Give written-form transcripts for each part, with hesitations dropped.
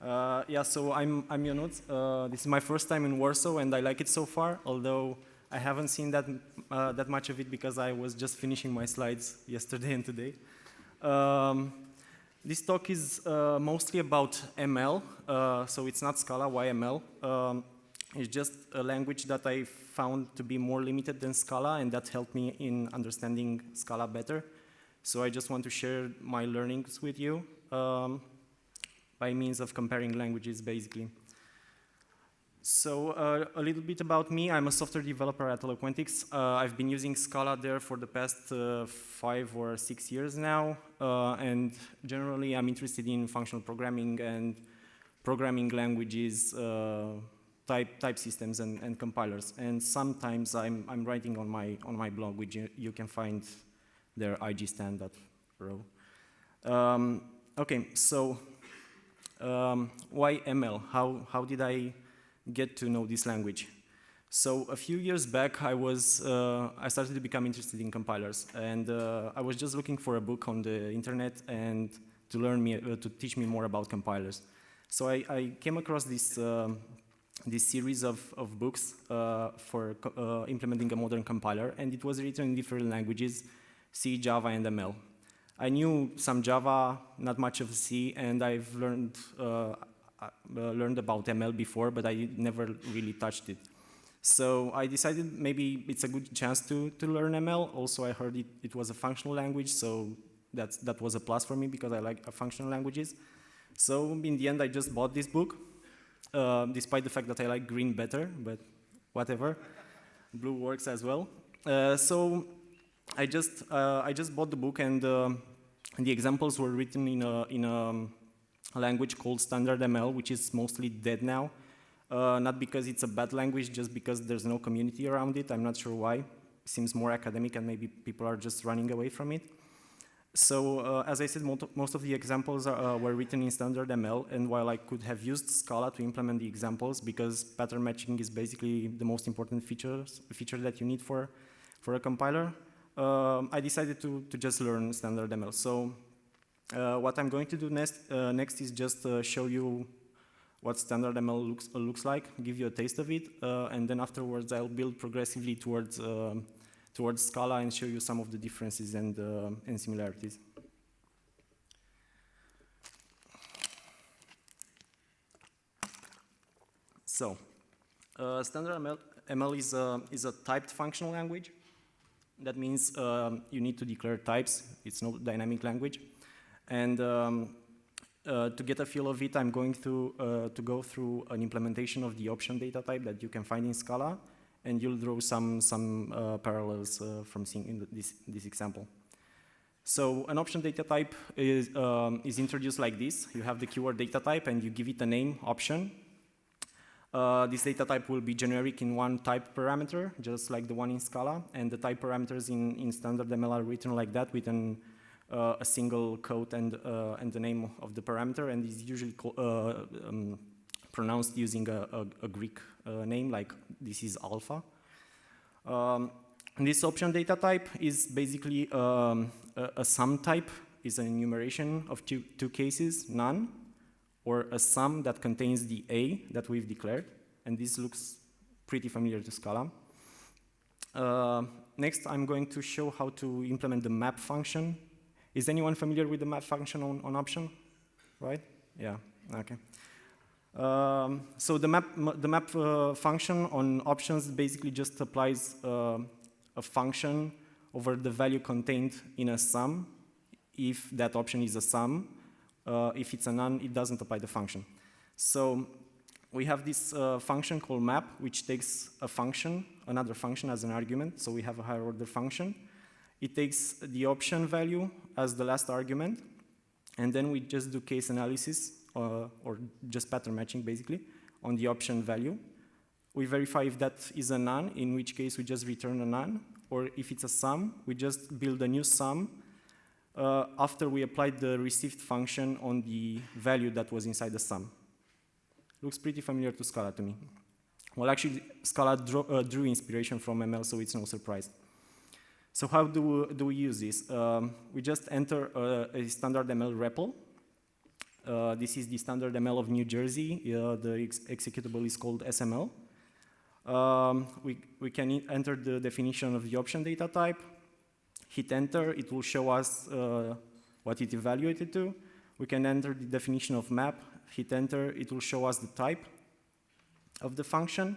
Yeah, so I'm Ionut. This is my first time in Warsaw, and I like it so far, although I haven't seen that much of it because I was just finishing my slides yesterday and today. This talk is mostly about ML, so it's not Scala. Why ML? It's just a language that I found to be more limited than Scala, and that helped me in understanding Scala better. So I just want to share my learnings with you by means of comparing languages, basically. So a little bit about me. I'm a software developer at Eloquentics. I've been using Scala there for the past 5 or 6 years now, and generally I'm interested in functional programming and programming languages, type systems and compilers. And sometimes I'm writing on my blog, which you can find there, igstand.ro. Okay, so why ML? How did I get to know this language? So a few years back, I started to become interested in compilers, and I was just looking for a book on the internet and to teach me more about compilers. So I came across this series of books for implementing a modern compiler, and it was written in different languages: C, Java, and ML. I knew some Java, not much of C, and I've learned about ML before, but I never really touched it. So I decided maybe it's a good chance to learn ML. Also, I heard it was a functional language, so that was a plus for me because I like functional languages. So in the end, I just bought this book, despite the fact that I like green better, but whatever. Blue works as well. So I just bought the book, and the examples were written in a language called Standard ML, which is mostly dead now. Not because it's a bad language, just because there's no community around it. I'm not sure why. It seems more academic, and maybe people are just running away from it. So as I said, most of the examples were written in Standard ML, and while I could have used Scala to implement the examples, because pattern matching is basically the most important feature that you need for a compiler, I decided to just learn Standard ML. So what I'm going to do next is just show you what Standard ML looks like, give you a taste of it, and then afterwards I'll build progressively towards Scala and show you some of the differences and similarities. So Standard ML is a typed functional language. That means you need to declare types. It's no dynamic language. And to get a feel of it, I'm going to go through an implementation of the option data type that you can find in Scala, and you'll draw some parallels from seeing in this example. So an option data type is introduced like this. You have the keyword data type, and you give it a name, option. This data type will be generic in one type parameter, just like the one in Scala, and the type parameters in Standard ML are written like that with a single quote and the name of the parameter, and is usually pronounced using a Greek name, like this is alpha. And this option data type is basically a sum type, is an enumeration of two cases, none, or a sum that contains the A that we've declared, and this looks pretty familiar to Scala. Next, I'm going to show how to implement the map function. Is anyone familiar with the map function on option? Right? Yeah, okay. So the map function on options basically just applies a function over the value contained in a sum, if that option is a sum. If it's a none, it doesn't apply the function. So we have this function called map, which takes a function, another function as an argument. So we have a higher order function. It takes the option value as the last argument, and then we just do case analysis, or just pattern matching basically, on the option value. We verify if that is a none, in which case we just return a none, or if it's a sum, we just build a new sum after we applied the received function on the value that was inside the sum. Looks pretty familiar to Scala to me. Well, actually, Scala drew inspiration from ML, so it's no surprise. So how do we use this? We just enter a standard ML REPL, This is the standard ML of New Jersey. The executable is called SML. We can enter the definition of the option data type. Hit enter, it will show us what it evaluated to. We can enter the definition of map. Hit enter, it will show us the type of the function.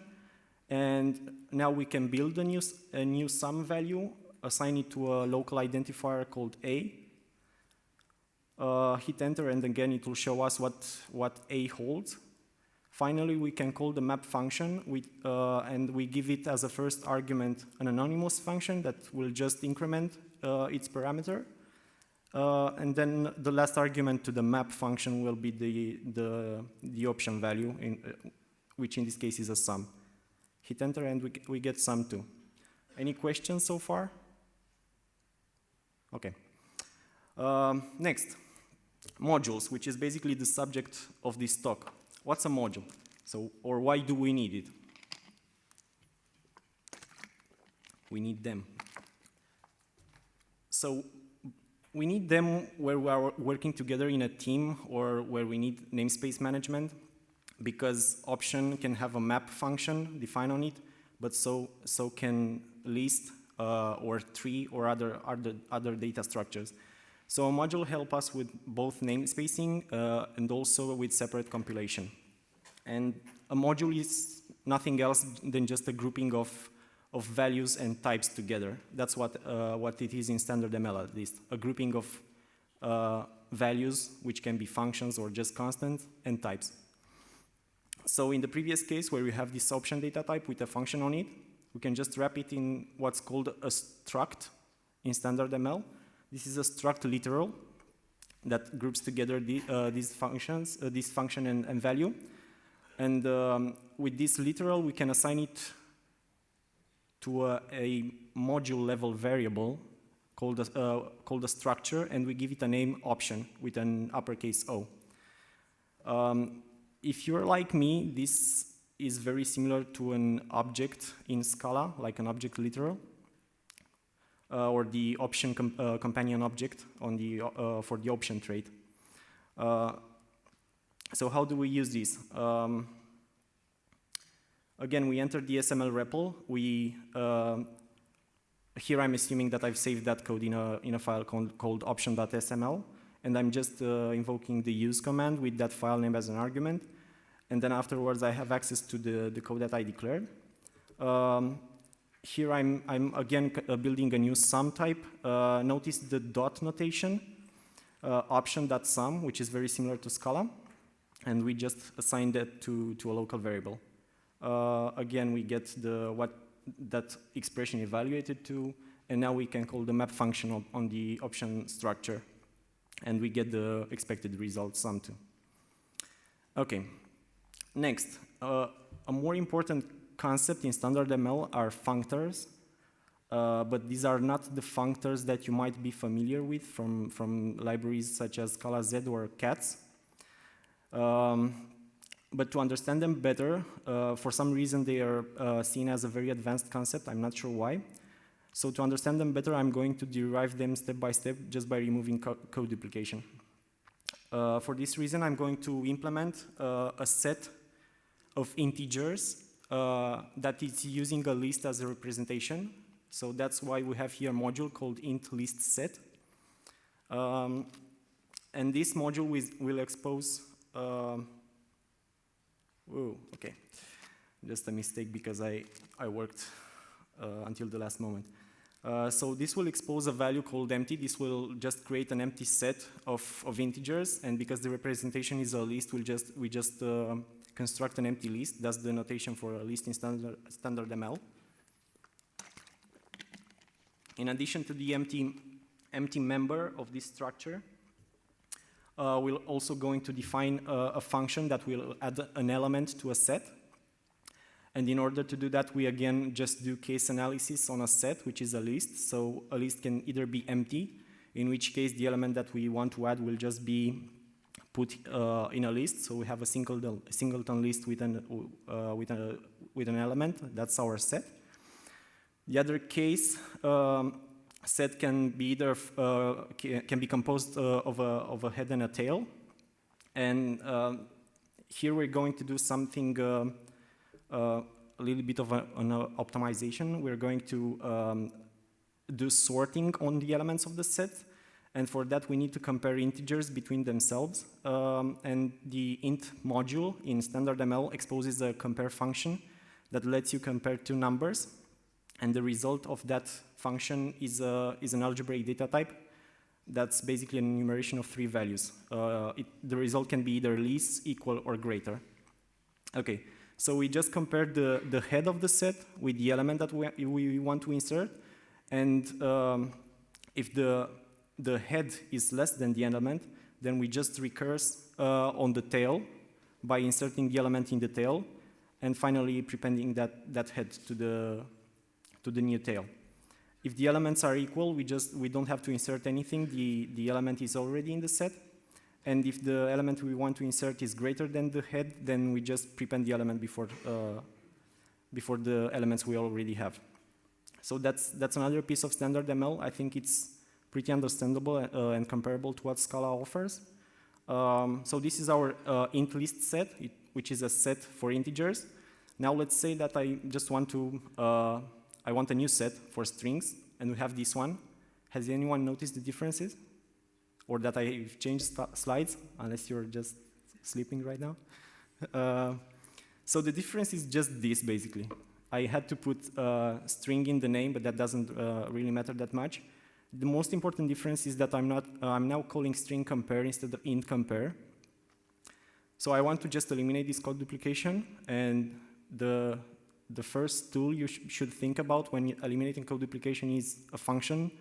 And now we can build a new sum value, assign it to a local identifier called A. Hit enter, and again it will show us what A holds. Finally, we can call the map function, and we give it as a first argument an anonymous function that will just increment its parameter. And then the last argument to the map function will be the option value, which in this case is a sum. Hit enter, and we get sum2. Any questions so far? Okay. Next, modules, which is basically the subject of this talk. What's a module? Or why do we need it? We need them. So we need them where we are working together in a team or where we need namespace management, because option can have a map function defined on it, but so can list or tree or other data structures. So a module helps us with both namespacing and also with separate compilation. And a module is nothing else than just a grouping of values and types together. That's what it is in standard ML, at least. A grouping of values, which can be functions or just constants, and types. So in the previous case, where we have this option data type with a function on it, we can just wrap it in what's called a struct in standard ML. This is a struct literal that groups together these functions, this function and value. And with this literal, we can assign it to a module level variable called a structure, and we give it a name option with an uppercase O. If you're like me, this is very similar to an object in Scala, like an object literal. Or the option companion object on for the option trait. So how do we use this? Again, we enter the SML REPL. Here I'm assuming that I've saved that code in a file called option.sml, and I'm just invoking the use command with that file name as an argument. And then afterwards, I have access to the code that I declared. Here I'm again building a new sum type. Notice the dot notation, option.sum, which is very similar to Scala. And we just assign that to a local variable. Again, we get what that expression evaluated to, and now we can call the map function on the option structure, and we get the expected result sum2. Okay, next, a more important concept in standard ML are functors, but these are not the functors that you might be familiar with from libraries such as Scala Z or CATS. But to understand them better, for some reason they are seen as a very advanced concept. I'm not sure why. So to understand them better, I'm going to derive them step by step just by removing code duplication. For this reason, I'm going to implement a set of integers that is using a list as a representation. So that's why we have here a module called int list set. And this module will expose okay, just a mistake because I worked until the last moment. So this will expose a value called empty. This will just create an empty set of integers, and because the representation is a list, we just construct an empty list. That's the notation for a list in standard ML. In addition to the empty member of this structure, we're also going to define a function that will add an element to a set. And in order to do that, we again just do case analysis on a set, which is a list. So a list can either be empty, in which case the element that we want to add will just be put in a list. So we have a singleton list with an element. That's our set. The other case set can be either can be composed of a head and a tail, And here we're going to do something, a little bit of an optimization. We're going to do sorting on the elements of the set. And for that, we need to compare integers between themselves. And the int module in standard ML exposes a compare function that lets you compare two numbers. And the result of that function is an algebraic data type. That's basically an enumeration of three values. The result can be either less, equal, or greater. Okay, so we just compared the head of the set with the element that we want to insert. And if the head is less than the element, then we just recurse on the tail by inserting the element in the tail, and finally prepending that head to the new tail. If the elements are equal, we don't have to insert anything. The element is already in the set. And if the element we want to insert is greater than the head, then we just prepend the element before the elements we already have. So that's another piece of standard ML. I think it's pretty understandable and comparable to what Scala offers. So this is our int list set, which is a set for integers. Now let's say that I just want to, I want a new set for strings, and we have this one. Has anyone noticed the differences? Or that I've changed slides, unless you're just sleeping right now? So the difference is just this, basically. I had to put string in the name, but that doesn't really matter that much. The most important difference is that I'm now calling string compare instead of int compare. So I want to just eliminate this code duplication, and the first tool you should think about when eliminating code duplication is a function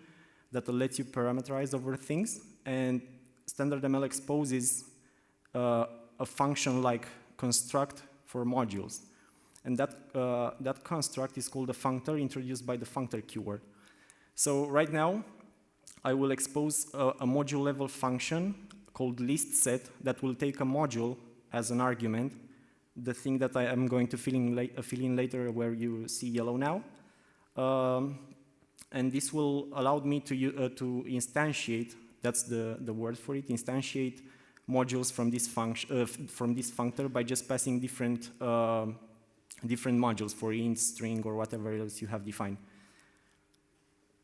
that lets you parameterize over things, and standard ML exposes a function like construct for modules. And that construct is called a functor, introduced by the functor keyword. So right now, I will expose a module level function called list set that will take a module as an argument, the thing that I am going to fill in later where you see yellow now. And this will allow me to instantiate, that's the word for it, instantiate modules from this functor by just passing different modules for int, string, or whatever else you have defined.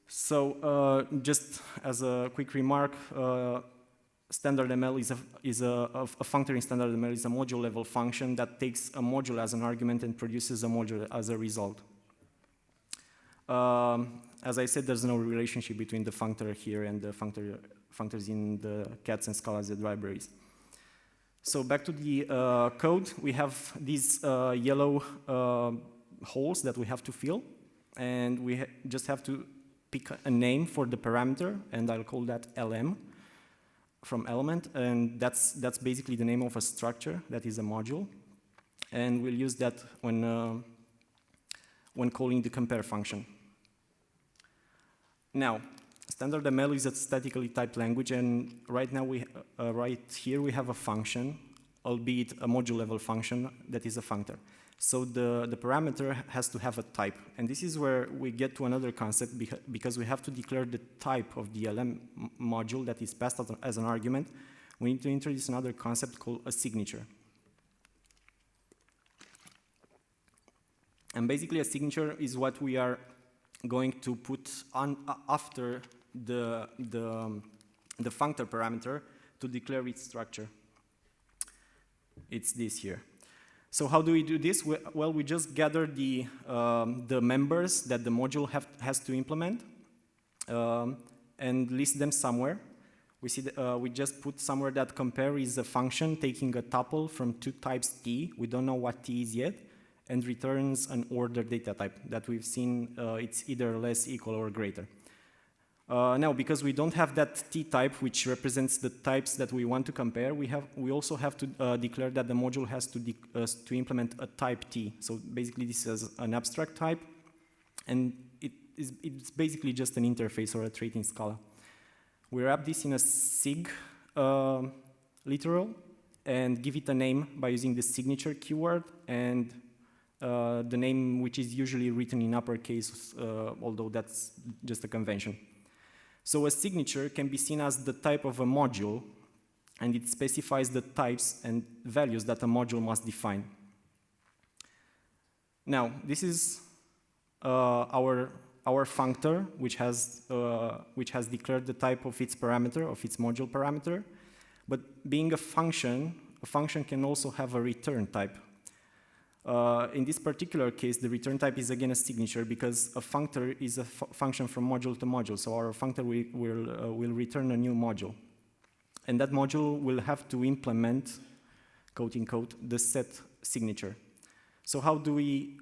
So just as a quick remark, standard ML is a functor in standard ML is a module level function that takes a module as an argument and produces a module as a result. As I said, there's no relationship between the functor here and the functors in the cats and Scala Z libraries. So back to the code, we have these yellow holes that we have to fill, and we just have to pick a name for the parameter, and I'll call that LM from element, and that's basically the name of a structure that is a module, and we'll use that when calling the compare function. Now, standard ML is a statically typed language, and right now right here we have a function, albeit a module level function that is a functor. So the parameter has to have a type, and this is where we get to another concept because we have to declare the type of the LM module that is passed as an argument. We need to introduce another concept called a signature. And basically a signature is what we are going to put on after the functor parameter to declare its structure. It's this here. So how do we do this? Well, we just gather the members that the module has to implement and list them somewhere. We see we just put somewhere that compare is a function taking a tuple from two types t. We don't know what t is yet, and returns an ordered data type that we've seen. It's either less, equal, or greater. Now, because we don't have that t type, which represents the types that we want to compare, we also have to declare that the module has to implement a type t. So basically, this is an abstract type, and it's basically just an interface or a trait in Scala. We wrap this in a sig literal and give it a name by using the signature keyword and the name which is usually written in uppercase, although that's just a convention. So a signature can be seen as the type of a module, and it specifies the types and values that a module must define. Now, this is our functor, which has declared the type of its parameter, of its module parameter. But being a function can also have a return type. In this particular case, the return type is again a signature because a functor is a function from module to module. So our functor will return a new module. And that module will have to implement, quote unquote, the set signature. So how do we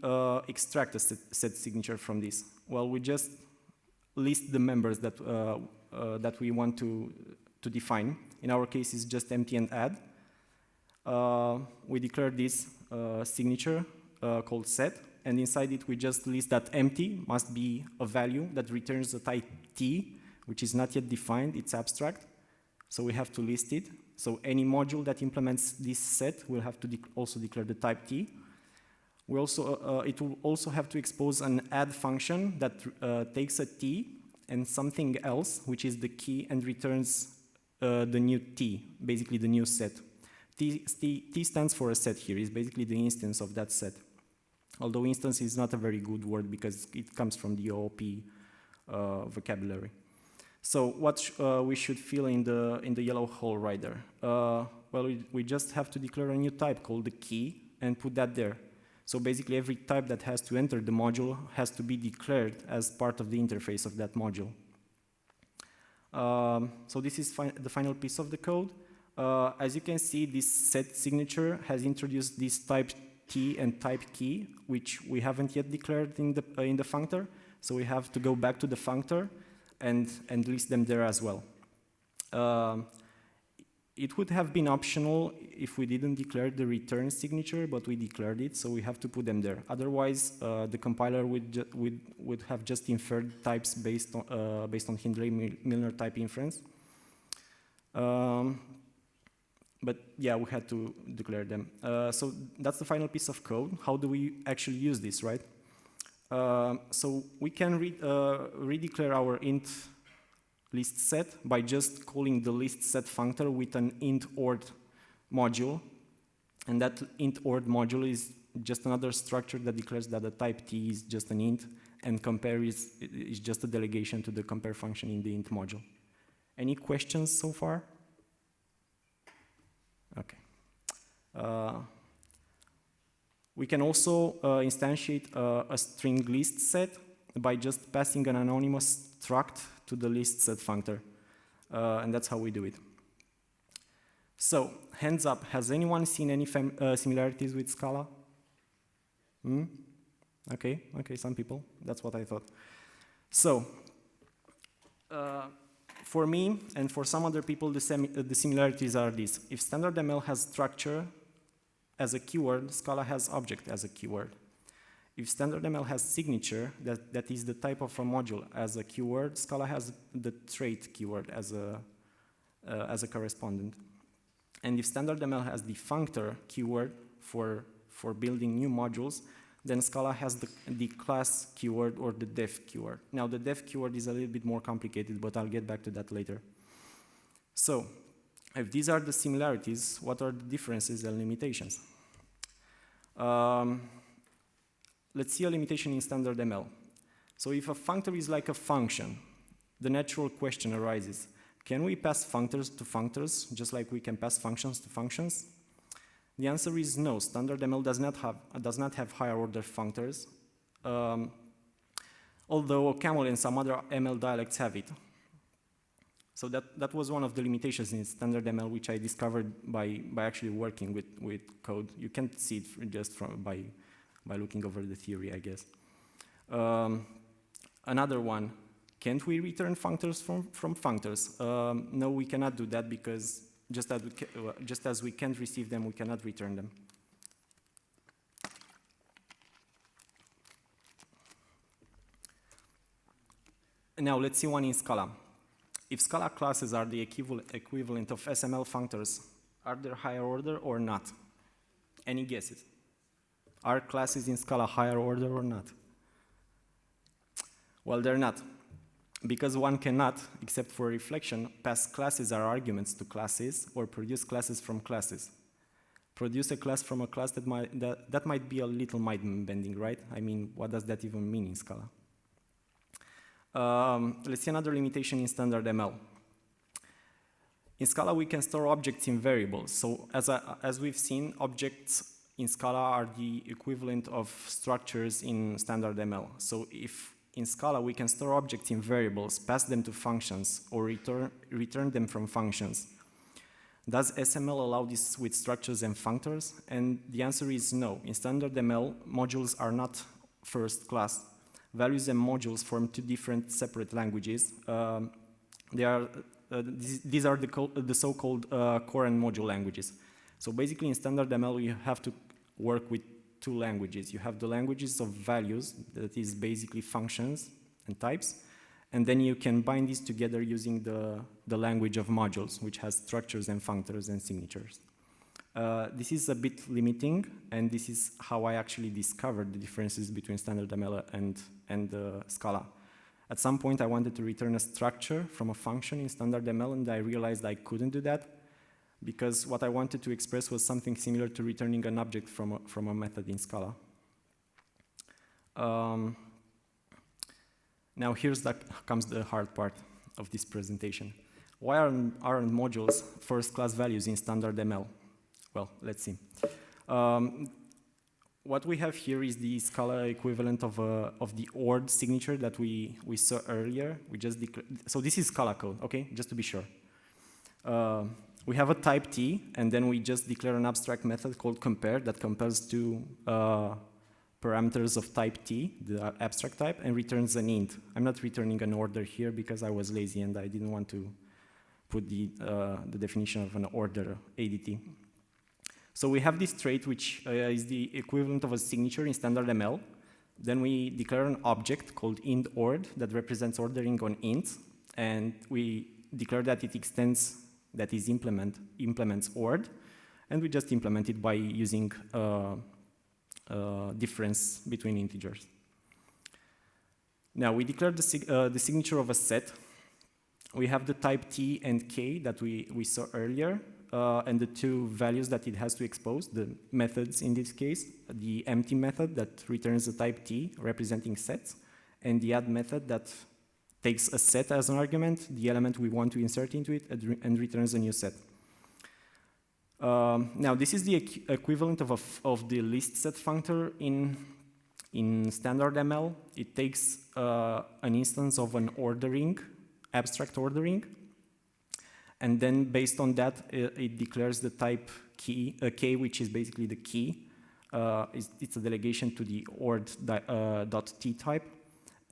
extract a set signature from this? Well, we just list the members that we want to define. In our case, it's just empty and add. We declare this signature called set, and inside it we just list that empty must be a value that returns the type t, which is not yet defined, it's abstract. So we have to list it. So any module that implements this set will have to also declare the type t. We also, it will also have to expose an add function that takes a t and something else, which is the key, and returns the new t, basically the new set. T stands for a set here, is basically the instance of that set. Although instance is not a very good word because it comes from the OOP vocabulary. So what we should fill in the yellow hole right there? Well, we just have to declare a new type called the key and put that there. So basically every type that has to enter the module has to be declared as part of the interface of that module. So this is the final piece of the code. As you can see, this set signature has introduced this type t and type key, which we haven't yet declared in the functor. So we have to go back to the functor and list them there as well. It would have been optional if we didn't declare the return signature, but we declared it, so we have to put them there. Otherwise, the compiler would have just inferred types based on Hindley-Milner type inference. But yeah, we had to declare them. So that's the final piece of code. How do we actually use this, right? So we can redeclare our int list set by just calling the list set functor with an int ord module. And that int ord module is just another structure that declares that the type t is just an int, and compare is just a delegation to the compare function in the int module. Any questions so far? Okay. We can also instantiate a string list set by just passing an anonymous struct to the list set functor. And that's how we do it. So, hands up, has anyone seen any similarities with Scala? Okay, some people. That's what I thought. So, for me and for some other people, the similarities are these. If standard ML has structure as a keyword, Scala has object as a keyword. If standard ML has signature, that is the type of a module, as a keyword, Scala has the trait keyword as a correspondent. And if standard ML has the functor keyword for building new modules, then Scala has the class keyword or the def keyword. Now the def keyword is a little bit more complicated, but I'll get back to that later. So, if these are the similarities, what are the differences and limitations? Let's see a limitation in standard ML. So if a functor is like a function, the natural question arises, can we pass functors to functors just like we can pass functions to functions? The answer is no. Standard ML does not have higher order functors, although Camel and some other ML dialects have it. So that was one of the limitations in standard ML, which I discovered by actually working with code. You can't see it just by looking over the theory, I guess. Another one, can't we return functors from functors? No, we cannot do that because just as we can't receive them, we cannot return them. Now let's see one in Scala. If Scala classes are the equivalent of SML functors, are they higher order or not? Any guesses? Are classes in Scala higher order or not? Well, they're not. because one cannot, except for reflection, pass classes or arguments to classes or produce classes from classes. Produce a class from a class that might be a little mind-bending, right? I mean, what does that even mean in Scala? Let's see another limitation in standard ML. In Scala, we can store objects in variables. So as we've seen, objects in Scala are the equivalent of structures in standard ML. So if in Scala we can store objects in variables, pass them to functions, or return them from functions, does SML allow this with structures and functors? And the answer is no. In standard ML, modules are not first class. Values and modules form two different separate languages. These are the so-called core and module languages. So basically in standard ML you have to work with two languages. You have the languages of values, that is basically functions and types, and then you can bind these together using the language of modules, which has structures and functors and signatures. This is a bit limiting, and this is how I actually discovered the differences between standard ML and Scala. At some point, I wanted to return a structure from a function in standard ML, and I realized I couldn't do that because what I wanted to express was something similar to returning an object from a method in Scala. Now comes the hard part of this presentation. Why aren't modules first-class values in standard ML? Well, let's see. What we have here is the Scala equivalent of the ORD signature that we saw earlier. So this is Scala code, okay? Just to be sure. We have a type T, and then we just declare an abstract method called compare that compares two parameters of type T, the abstract type, and returns an int. I'm not returning an order here because I was lazy and I didn't want to put the definition of an order ADT. So we have this trait, which is the equivalent of a signature in standard ML. Then we declare an object called int_ord that represents ordering on int, and we declare that it extends, that is implements ord, and we just implement it by using difference between integers. Now we declare the signature of a set. We have the type T and K that we saw earlier, and the two values that it has to expose, the methods in this case, the empty method that returns the type T representing sets, and the add method that takes a set as an argument, the element we want to insert into it, and returns a new set. Now this is the equivalent of the list set functor in standard ML. It takes an instance of an ordering, abstract ordering, and then based on that, it declares the type key, K, which is basically the key. It's a delegation to the ord.t type.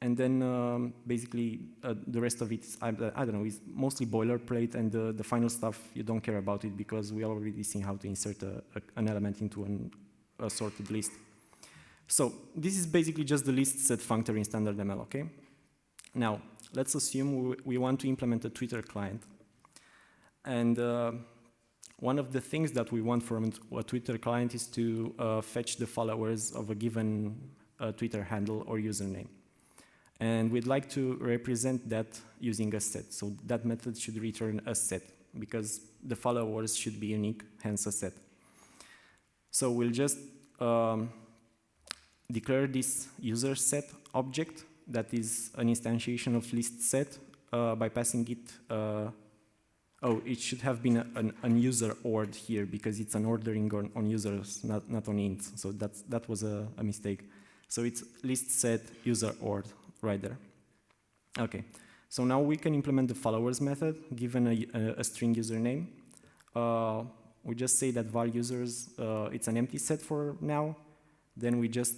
And then basically the rest of it, I don't know, is mostly boilerplate, and the final stuff, you don't care about it because we already seen how to insert an element into a sorted list. So this is basically just the list set functor in standard ML, okay? Now, let's assume we want to implement a Twitter client. And one of the things that we want from a Twitter client is to fetch the followers of a given Twitter handle or username. And we'd like to represent that using a set. So that method should return a set because the followers should be unique, hence a set. So we'll just declare this user set object that is an instantiation of list set by passing it. It should have been an user ord here because it's an ordering on users, not on ints. So that was a mistake. So it's list set user ord right there. Okay, so now we can implement the followers method given a string username. We just say that var users, it's an empty set for now. Then we just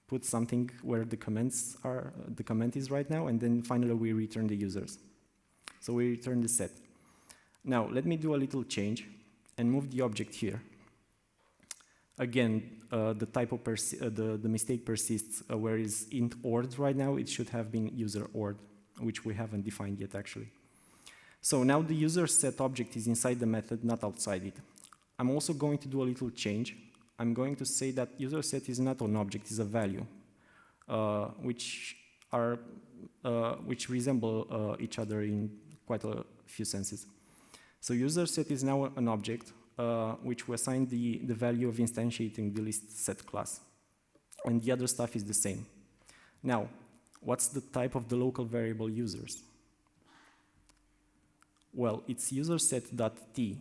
put something where the comments are, the comment is right now, and then finally we return the users. So we return the set. Now let me do a little change and move the object here. Again, the typo the mistake persists where is int ord right now. It should have been user ord, which we haven't defined yet actually. So now the user set object is inside the method, not outside it. I'm also going to do a little change. I'm going to say that user set is not an object, is a value, which are which resemble each other in quite a few senses. So user set is now an object which we assign the value of instantiating the list set class. And the other stuff is the same. Now, what's the type of the local variable users? Well, it's userset.t.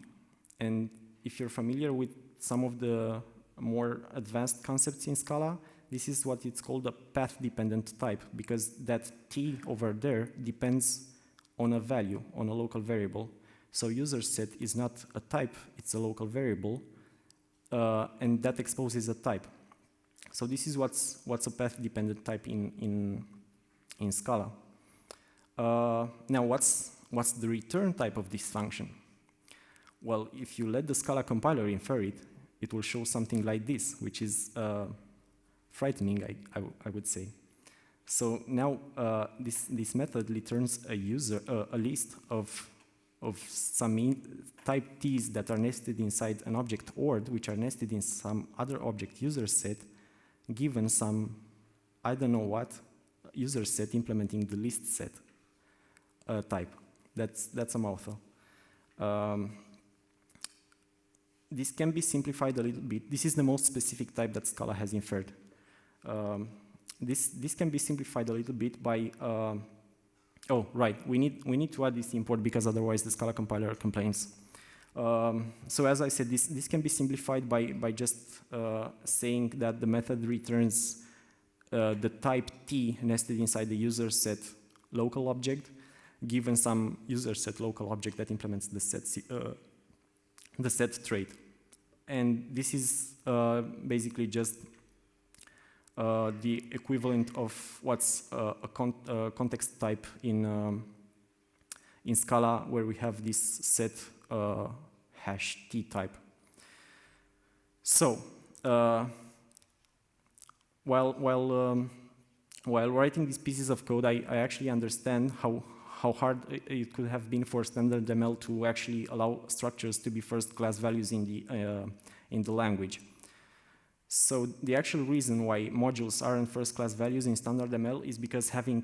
And if you're familiar with some of the more advanced concepts in Scala, this is what it's called a path-dependent type, because that t over there depends on a value, on a local variable. So userset is not a type, it's a local variable, and that exposes a type. So this is what's a path-dependent type in Scala. Now, what's the return type of this function? Well, if you let the Scala compiler infer it, it will show something like this, which is frightening, I would say. So now this method returns a list of some type t's that are nested inside an object ord, which are nested in some other object user set, given some, I don't know what, user set implementing the list set type. That's a mouthful. This can be simplified a little bit. This is the most specific type that Scala has inferred. This can be simplified a little bit by, oh, right, we need to add this import because otherwise the Scala compiler complains. So as I said, this can be simplified by just saying that the method returns the type t nested inside the user set local object, given some user set local object that implements the set trait. And this is basically just the equivalent of what's a context type in Scala, where we have this set hash t type. So while writing these pieces of code, I actually understand how hard it could have been for standard ML to actually allow structures to be first-class values in the language. So the actual reason why modules aren't first-class values in standard ML is because having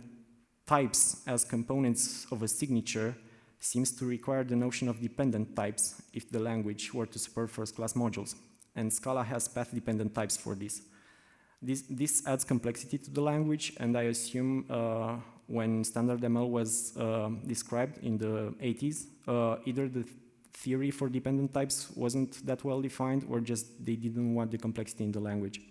types as components of a signature seems to require the notion of dependent types if the language were to support first-class modules. And Scala has path-dependent types for this. This adds complexity to the language, and I assume when standard ML was described in the 80s, either the theory for dependent types wasn't that well defined, or just they didn't want the complexity in the language.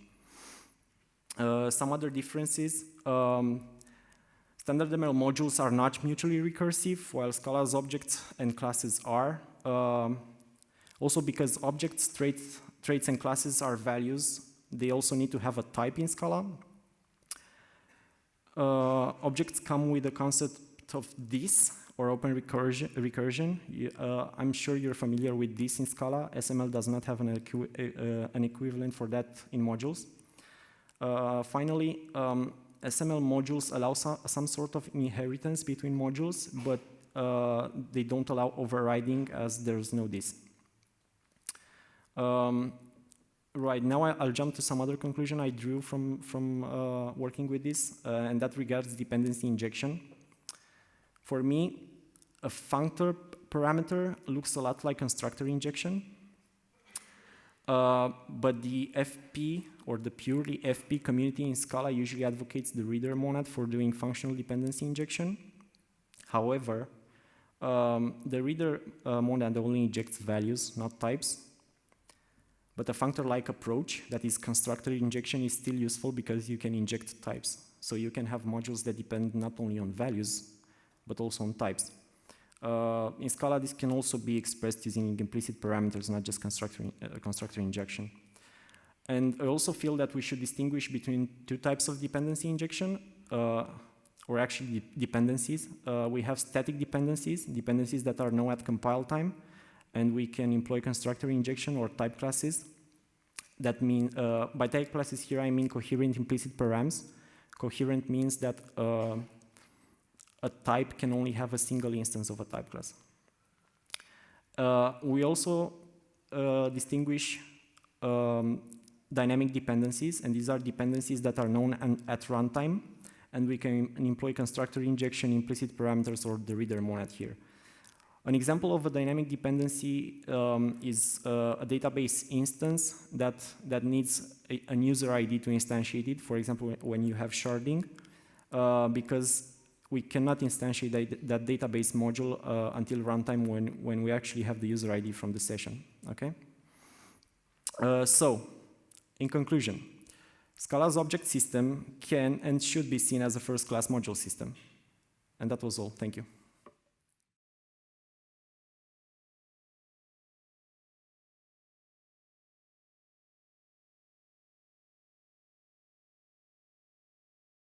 Some other differences. Standard ML modules are not mutually recursive, while Scala's objects and classes are. Also because objects, traits, and classes are values, they also need to have a type in Scala. Objects come with the concept of this, or open recursion. I'm sure you're familiar with this in Scala. SML does not have an equivalent for that in modules. Finally, SML modules allow some sort of inheritance between modules, but they don't allow overriding as there's no this. Right, now I'll jump to some other conclusion I drew from working with this, and that regards dependency injection. For me, a functor parameter looks a lot like constructor injection, but the FP, or the purely FP community in Scala, usually advocates the reader monad for doing functional dependency injection. However, the reader monad only injects values, not types. But a functor-like approach, that is constructor injection, is still useful because you can inject types. So you can have modules that depend not only on values, but also on types. In Scala, this can also be expressed using implicit parameters, not just constructor injection. And I also feel that we should distinguish between two types of dependency injection, or actually dependencies. We have static dependencies that are known at compile time, and we can employ constructor injection or type classes. That mean, by type classes here I mean coherent implicit params. Coherent means that a type can only have a single instance of a type class. We also distinguish dynamic dependencies, and these are dependencies that are known at runtime and we can employ constructor injection, implicit parameters, or the reader monad here. An example of a dynamic dependency is a database instance that needs an user ID to instantiate it, for example, when you have sharding, because we cannot instantiate that database module until runtime when we actually have the user ID from the session, okay? So, in conclusion, Scala's object system can and should be seen as a first-class module system. And that was all. Thank you.